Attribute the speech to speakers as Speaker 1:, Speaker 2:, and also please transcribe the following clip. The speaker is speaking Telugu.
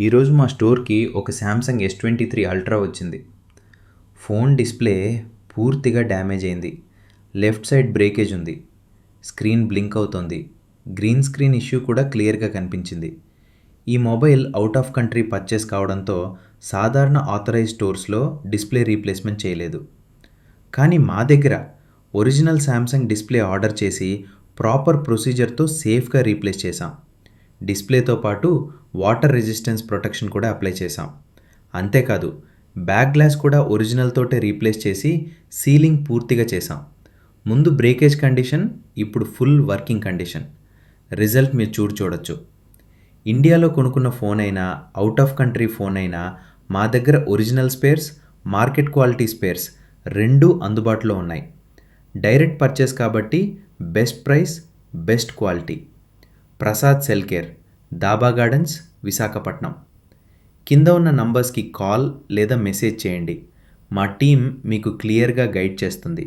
Speaker 1: ఈరోజు మా స్టోర్కి ఒక శాంసంగ్ S23 అల్ట్రా వచ్చింది. ఫోన్ డిస్ప్లే పూర్తిగా డ్యామేజ్ అయింది. లెఫ్ట్ సైడ్ బ్రేకేజ్ ఉంది. స్క్రీన్ బ్లింక్ అవుతోంది. గ్రీన్ స్క్రీన్ ఇష్యూ కూడా క్లియర్గా కనిపించింది. ఈ mobile out of country purchase కావడంతో సాధారణ ఆథరైజ్ స్టోర్స్లో డిస్ప్లే రీప్లేస్మెంట్ చేయలేదు. కానీ మా దగ్గర ఒరిజినల్ శాంసంగ్ డిస్ప్లే ఆర్డర్ చేసి ప్రాపర్ ప్రొసీజర్తో సేఫ్గా రీప్లేస్ చేశాం. డిస్ప్లేతో పాటు వాటర్ రెసిస్టెన్స్ ప్రొటెక్షన్ కూడా అప్లై చేశాం. అంతేకాదు బ్యాక్ గ్లాస్ కూడా ఒరిజినల్ తోటే రీప్లేస్ చేసి సీలింగ్ పూర్తిగా చేశాం. ముందు బ్రేకేజ్ కండిషన్, ఇప్పుడు ఫుల్ వర్కింగ్ కండిషన్. రిజల్ట్ మీరు చూడొచ్చు. ఇండియాలో కొనుక్కున్న ఫోన్ అయినా అవుట్ ఆఫ్ కంట్రీ ఫోన్ అయినా మా దగ్గర original spares, market quality spares రెండూ అందుబాటులో ఉన్నాయి. డైరెక్ట్ పర్చేస్ కాబట్టి best price, best quality. Prasad cell care, Daba Gardens, Visakhapatnam. కింద ఉన్న నంబర్స్కి కాల్ లేదా మెసేజ్ చేయండి. మా టీం మీకు క్లియర్గా గైడ్ చేస్తుంది.